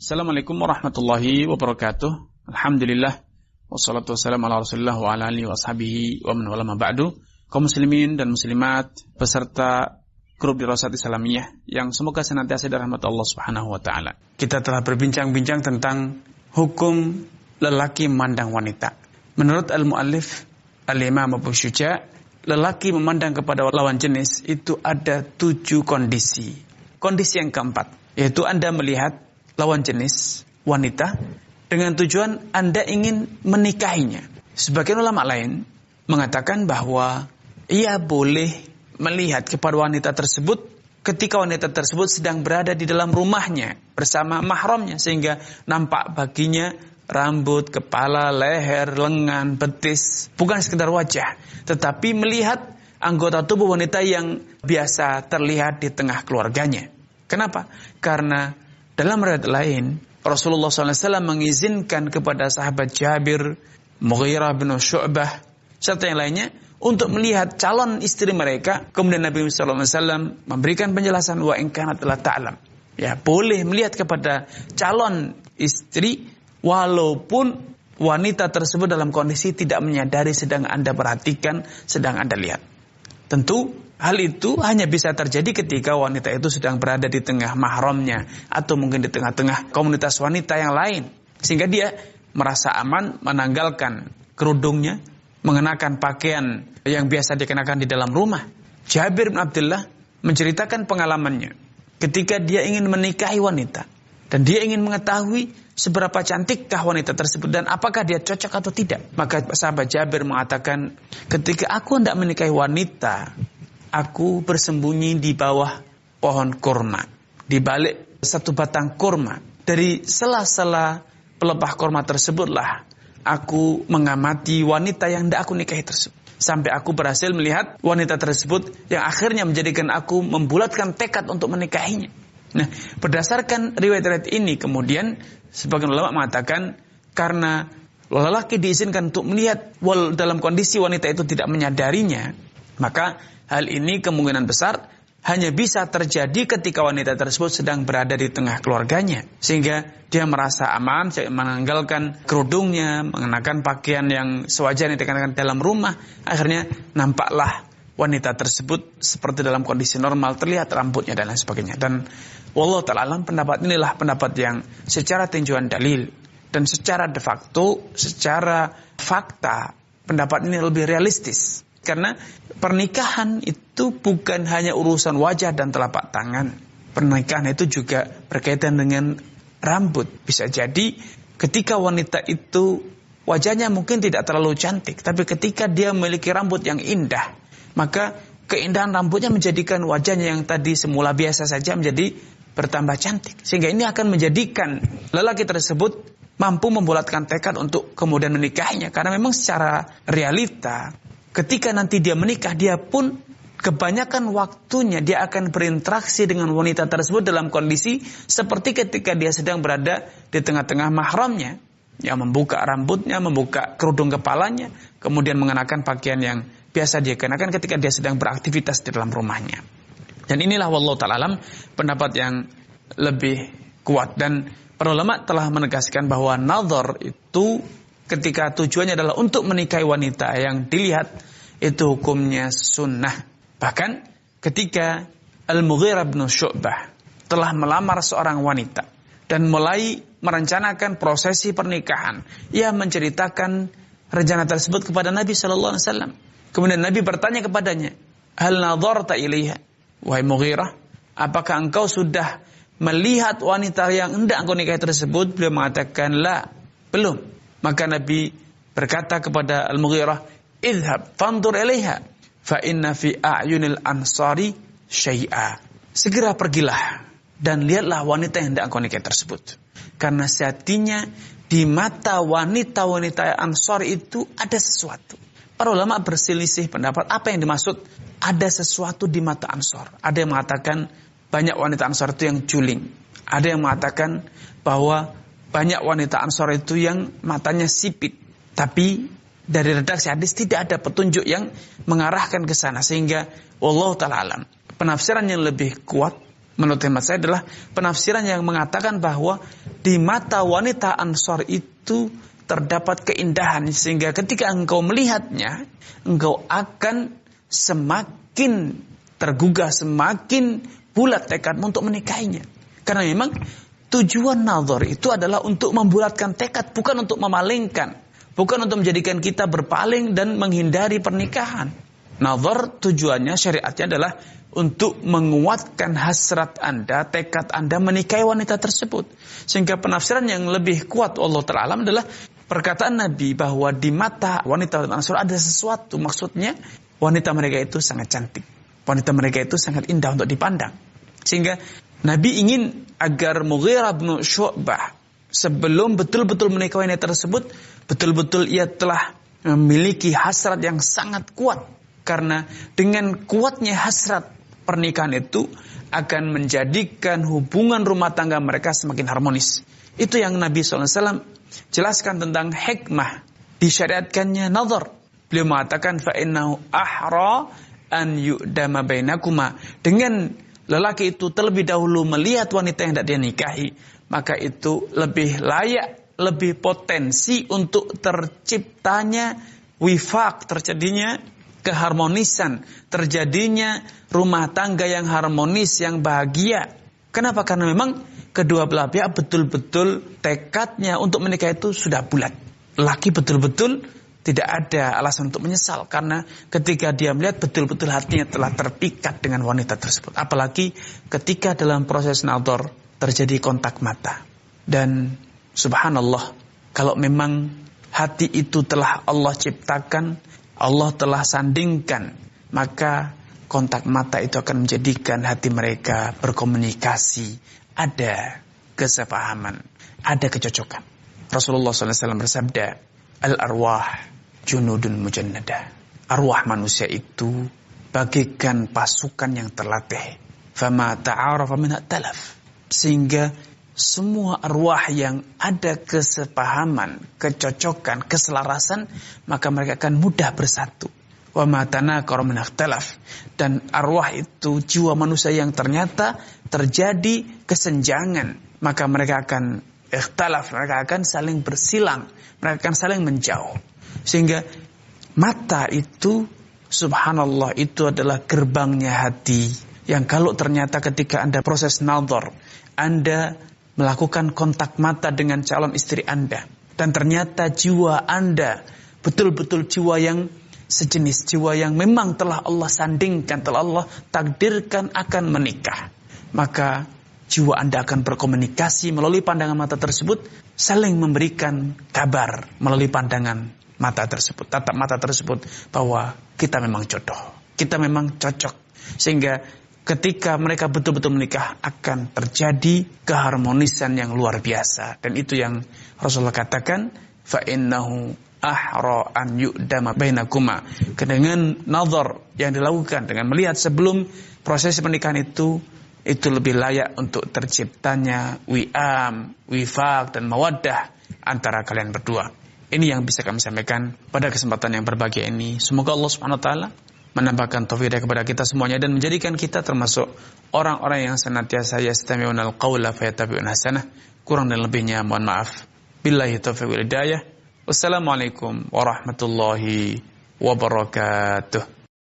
Assalamualaikum warahmatullahi wabarakatuh. Alhamdulillah wassalatu wassalamu ala Rasulillah wa ala alihi wa ashabihi wa man wala ma ba'du. Kaum muslimin dan muslimat peserta grup Dirasat Islamiyah yang semoga senantiasa dirahmati Allah Subhanahu wa taala. Kita telah berbincang-bincang tentang hukum lelaki memandang wanita. Menurut al-muallif Al-Imam Abu Syuja', lelaki memandang kepada lawan jenis itu ada 7 kondisi. Kondisi yang keempat, yaitu Anda melihat lawan jenis wanita dengan tujuan Anda ingin menikahinya. Sebagian ulama lain mengatakan bahwa ia boleh melihat kepada wanita tersebut ketika wanita tersebut sedang berada di dalam rumahnya bersama mahramnya, sehingga nampak baginya rambut, kepala, leher, lengan, betis, bukan sekedar wajah, tetapi melihat anggota tubuh wanita yang biasa terlihat di tengah keluarganya. Kenapa? Karena dalam riwayat lain, Rasulullah SAW mengizinkan kepada sahabat Jabir, Mughirah bin Syu'bah, serta yang lainnya untuk melihat calon istri mereka. Kemudian Nabi SAW memberikan penjelasan, wa in kanat la ta'lam. Ya, boleh melihat kepada calon istri walaupun wanita tersebut dalam kondisi tidak menyadari sedang Anda perhatikan, sedang Anda lihat. Tentu hal itu hanya bisa terjadi ketika wanita itu sedang berada di tengah mahramnya atau mungkin di tengah-tengah komunitas wanita yang lain, sehingga dia merasa aman menanggalkan kerudungnya, mengenakan pakaian yang biasa dikenakan di dalam rumah. Jabir bin Abdullah menceritakan pengalamannya ketika dia ingin menikahi wanita dan dia ingin mengetahui seberapa cantikkah wanita tersebut dan apakah dia cocok atau tidak. Maka sahabat Jabir mengatakan, ketika aku hendak menikahi wanita, aku bersembunyi di bawah pohon kurma, di balik satu batang kurma. Dari sela-sela pelepah kurma tersebutlah aku mengamati wanita yang hendak aku nikahi tersebut. Sampai aku berhasil melihat wanita tersebut yang akhirnya menjadikan aku membulatkan tekad untuk menikahinya. Nah, berdasarkan riwayat-riwayat ini kemudian sebagian ulama mengatakan karena lelaki diizinkan untuk melihat dalam kondisi wanita itu tidak menyadarinya, maka hal ini kemungkinan besar hanya bisa terjadi ketika wanita tersebut sedang berada di tengah keluarganya, sehingga dia merasa aman menanggalkan kerudungnya, mengenakan pakaian yang sewajarnya dikenakan dalam rumah. Akhirnya nampaklah wanita tersebut seperti dalam kondisi normal, terlihat rambutnya dan lain sebagainya. Dan wallahu ta'ala alam, pendapat inilah pendapat yang secara tinjauan dalil dan secara de facto, secara fakta, pendapat ini lebih realistis. Karena pernikahan itu bukan hanya urusan wajah dan telapak tangan. Pernikahan itu juga berkaitan dengan rambut. Bisa jadi ketika wanita itu wajahnya mungkin tidak terlalu cantik, tapi ketika dia memiliki rambut yang indah, maka keindahan rambutnya menjadikan wajahnya yang tadi semula biasa saja menjadi bertambah cantik. Sehingga ini akan menjadikan lelaki tersebut mampu membulatkan tekad untuk kemudian menikahinya. Karena memang secara realita, ketika nanti dia menikah, dia pun kebanyakan waktunya dia akan berinteraksi dengan wanita tersebut dalam kondisi seperti ketika dia sedang berada di tengah-tengah mahramnya, yang membuka rambutnya, membuka kerudung kepalanya, kemudian mengenakan pakaian yang biasa dia kenakan ketika dia sedang beraktivitas di dalam rumahnya. Dan inilah wallahu ta'ala alam pendapat yang lebih kuat. Dan para ulama telah menegaskan bahwa nazar itu ketika tujuannya adalah untuk menikahi wanita yang dilihat, itu hukumnya sunnah. Bahkan ketika Al-Mughirah bin Syu'bah telah melamar seorang wanita dan mulai merencanakan prosesi pernikahan, ia menceritakan rencana tersebut kepada Nabi SAW. Kemudian Nabi bertanya kepadanya, hal nadharta ilaiha, wahai Mughirah, apakah engkau sudah melihat wanita yang hendak engkau nikahi tersebut? Beliau mengatakan, la, belum. Maka Nabi berkata kepada Al-Mughirah, idhab fandur ilaiha, fa inna fi a'yunil ansari syai'a. Segera pergilah dan lihatlah wanita yang hendak engkau nikahi tersebut. Karena sejatinya di mata wanita-wanita Ansar itu ada sesuatu. Para ulama berselisih pendapat apa yang dimaksud ada sesuatu di mata Ansar. Ada yang mengatakan banyak wanita Ansar itu yang juling. Ada yang mengatakan bahwa banyak wanita Ansar itu yang matanya sipit. Tapi dari redaksi hadis tidak ada petunjuk yang mengarahkan ke sana. Sehingga wallahu ta'ala alam, penafsiran yang lebih kuat menurut hemat saya adalah penafsiran yang mengatakan bahwa di mata wanita Ansor itu terdapat keindahan, sehingga ketika engkau melihatnya, engkau akan semakin tergugah, semakin bulat tekadmu untuk menikahinya. Karena memang tujuan nazar itu adalah untuk membulatkan tekad, bukan untuk memalingkan, bukan untuk menjadikan kita berpaling dan menghindari pernikahan. Nazar tujuannya, syariatnya adalah untuk menguatkan hasrat Anda, tekad Anda menikahi wanita tersebut. Sehingga penafsiran yang lebih kuat Allah Ta'ala adalah perkataan Nabi bahwa di mata wanita Ansor ada sesuatu. Maksudnya wanita mereka itu sangat cantik, wanita mereka itu sangat indah untuk dipandang. Sehingga Nabi ingin agar Mughirah bin Syu'bah sebelum betul-betul menikahi wanita tersebut, betul-betul ia telah memiliki hasrat yang sangat kuat. Karena dengan kuatnya hasrat, pernikahan itu akan menjadikan hubungan rumah tangga mereka semakin harmonis. Itu yang Nabi SAW jelaskan tentang hikmah disyariatkannya nazar. Beliau mengatakan fa'innahu ahra an yu'dama bainakuma. Dengan lelaki itu terlebih dahulu melihat wanita yang tidak dia nikahi, maka itu lebih layak, lebih potensi untuk terciptanya wifaq, terjadinya keharmonisan, terjadinya rumah tangga yang harmonis, yang bahagia. Kenapa? Karena memang kedua belah pihak betul-betul tekadnya untuk menikah itu sudah bulat. Laki betul-betul tidak ada alasan untuk menyesal, karena ketika dia melihat betul-betul hatinya telah terpikat dengan wanita tersebut. Apalagi ketika dalam proses nazar terjadi kontak mata. Dan subhanallah, kalau memang hati itu telah Allah ciptakan, Allah telah sandingkan, maka kontak mata itu akan menjadikan hati mereka berkomunikasi, ada kesepahaman, ada kecocokan. Rasulullah SAW bersabda, al-arwah junudun mujannada. Arwah manusia itu bagaikan pasukan yang terlatih. Fama ta'arafa minha talaf. Sehingga semua arwah yang ada kesepahaman, kecocokan, keselarasan, maka mereka akan mudah bersatu. Wa ma tanakara min ikhtilaf. Dan arwah itu jiwa manusia yang ternyata terjadi kesenjangan, maka mereka akan ikhtilaf, mereka akan saling bersilang, mereka akan saling menjauh. Sehingga mata itu subhanallah itu adalah gerbangnya hati, yang kalau ternyata ketika Anda proses nazar, Anda melakukan kontak mata dengan calon istri Anda, dan ternyata jiwa Anda betul-betul jiwa yang sejenis, jiwa yang memang telah Allah sandingkan, telah Allah takdirkan akan menikah, maka jiwa Anda akan berkomunikasi melalui pandangan mata tersebut, saling memberikan kabar melalui pandangan mata tersebut, tatap mata tersebut, bahwa kita memang jodoh, kita memang cocok. Sehingga ketika mereka betul-betul menikah akan terjadi keharmonisan yang luar biasa. Dan itu yang Rasulullah katakan, fa innahu ahra an yu'dama bainakuma. Dengan nazar yang dilakukan, dengan melihat sebelum proses pernikahan itu lebih layak untuk terciptanya wi'am, wifaq dan mawaddah antara kalian berdua. Ini yang bisa kami sampaikan pada kesempatan yang berbahagia ini. Semoga Allah Subhanahu wa taala menambahkan taufik kepada kita semuanya dan menjadikan kita termasuk orang-orang yang senantiasa yastami'unal qawla fayattabi'una hasanah. Kurang dan lebihnya mohon maaf. Billahi taufiq wal hidayah. Wassalamualaikum warahmatullahi wabarakatuh.